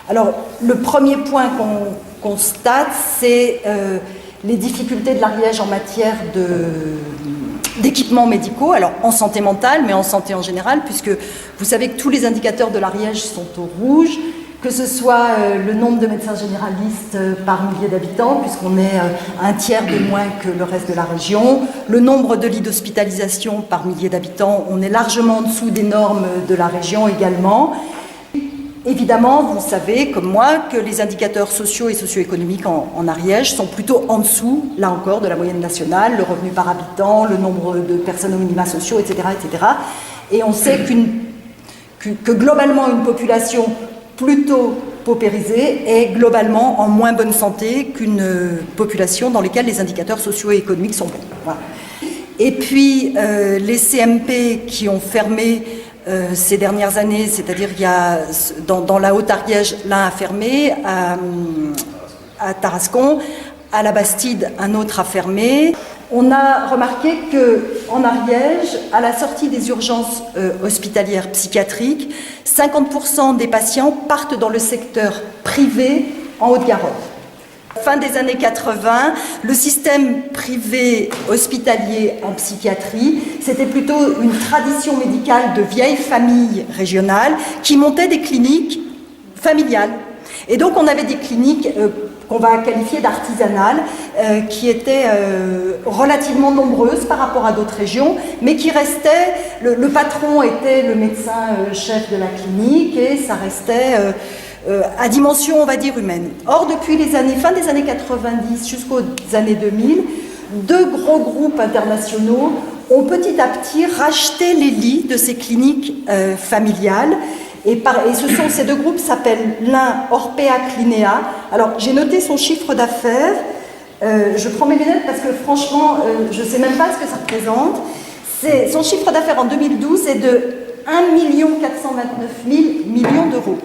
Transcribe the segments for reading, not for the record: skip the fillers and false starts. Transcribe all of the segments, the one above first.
Alors, le premier point qu'on constate, c'est les difficultés de l'Ariège en matière d'équipements médicaux, alors en santé mentale, mais en santé en général, puisque vous savez que tous les indicateurs de l'Ariège sont au rouge, que ce soit le nombre de médecins généralistes par millier d'habitants, puisqu'on est un tiers de moins que le reste de la région, le nombre de lits d'hospitalisation par millier d'habitants, on est largement en dessous des normes de la région également. Évidemment, vous savez, comme moi, que les indicateurs sociaux et socio-économiques en Ariège sont plutôt en dessous, là encore, de la moyenne nationale, le revenu par habitant, le nombre de personnes aux minima sociaux, etc., etc. Et on sait que globalement, une population plutôt paupérisée est globalement en moins bonne santé qu'une population dans laquelle les indicateurs sociaux et économiques sont bons. Voilà. Et puis, les CMP qui ont fermé ces dernières années, c'est-à-dire il y a dans la Haute-Ariège, l'un a fermé, à Tarascon, à la Bastide, un autre a fermé. On a remarqué qu'en Ariège, à la sortie des urgences hospitalières psychiatriques, 50% des patients partent dans le secteur privé en Haute-Garonne. Fin des années 80, le système privé hospitalier en psychiatrie, c'était plutôt une tradition médicale de vieilles familles régionales qui montaient des cliniques familiales. Et donc on avait des cliniques qu'on va qualifier d'artisanales, qui étaient relativement nombreuses par rapport à d'autres régions, mais qui restaient, le patron était le médecin chef de la clinique et ça restait à dimension, on va dire, humaine. Or, depuis fin des années 90 jusqu'aux années 2000, deux gros groupes internationaux ont petit à petit racheté les lits de ces cliniques familiales. Et ces deux groupes s'appellent l'un Orpea Clinéa. Alors, j'ai noté son chiffre d'affaires. Je prends mes lunettes parce que franchement, je ne sais même pas ce que ça représente. Son chiffre d'affaires en 2012 est de 1 429 000 millions d'euros.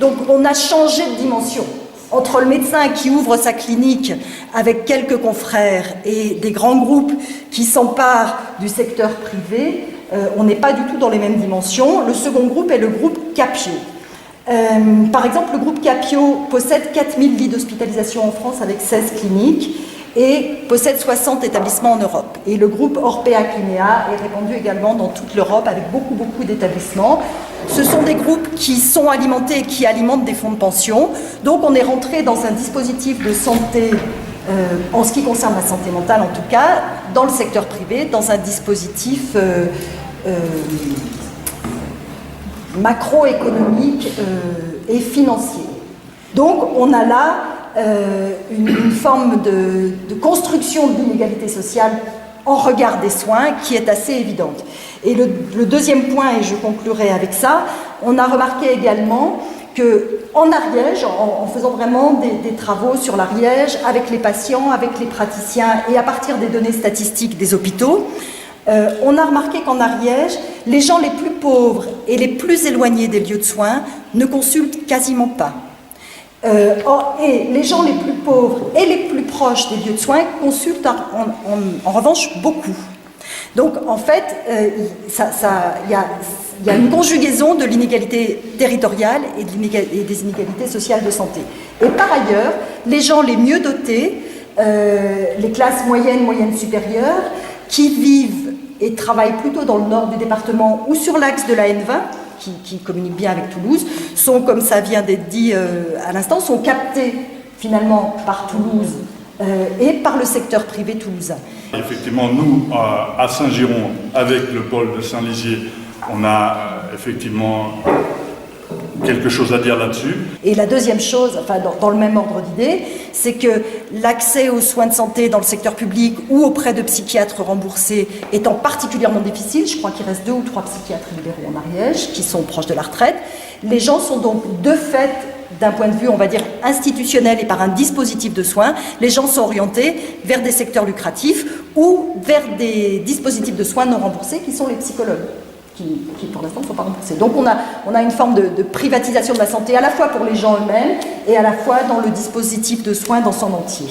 Donc, on a changé de dimension. Entre le médecin qui ouvre sa clinique avec quelques confrères et des grands groupes qui s'emparent du secteur privé, on n'est pas du tout dans les mêmes dimensions. Le second groupe est le groupe Capio. Par exemple, le groupe Capio possède 4000 lits d'hospitalisation en France avec 16 cliniques et possède 60 établissements en Europe. Et le groupe Orpea Clinéa est répandu également dans toute l'Europe avec beaucoup d'établissements. Ce sont des groupes qui sont alimentés et qui alimentent des fonds de pension. Donc on est rentré dans un dispositif de santé, en ce qui concerne la santé mentale en tout cas, dans le secteur privé, dans un dispositif macroéconomique et financier. Donc on a là une forme de construction de l'inégalité sociale en regard des soins qui est assez évidente. Et le deuxième point, et je conclurai avec ça, on a remarqué également qu'en Ariège, en faisant vraiment des travaux sur l'Ariège, avec les patients, avec les praticiens et à partir des données statistiques des hôpitaux, on a remarqué qu'en Ariège, les gens les plus pauvres et les plus éloignés des lieux de soins ne consultent quasiment pas. Et les gens les plus pauvres et les plus proches des lieux de soins consultent en revanche beaucoup. Donc en fait, il y a une conjugaison de l'inégalité territoriale et des inégalités sociales de santé. Et par ailleurs, les gens les mieux dotés, les classes moyennes supérieures, qui vivent et travaillent plutôt dans le nord du département ou sur l'axe de la N20, qui communique bien avec Toulouse, sont, comme ça vient d'être dit à l'instant, sont captés finalement par Toulouse et par le secteur privé toulousain. Effectivement, nous, à Saint-Giron, avec le pôle de Saint-Lizier, on a effectivement quelque chose à dire là-dessus. Et la deuxième chose, enfin dans le même ordre d'idée, c'est que l'accès aux soins de santé dans le secteur public ou auprès de psychiatres remboursés étant particulièrement difficile, je crois qu'il reste 2 ou 3 psychiatres libéraux en Ariège qui sont proches de la retraite, les gens sont donc de fait, d'un point de vue, on va dire, institutionnel et par un dispositif de soins, les gens sont orientés vers des secteurs lucratifs ou vers des dispositifs de soins non remboursés qui sont les psychologues. Qui pour l'instant ne sont pas remboursés. Donc on a une forme de privatisation de la santé à la fois pour les gens eux-mêmes et à la fois dans le dispositif de soins dans son entier.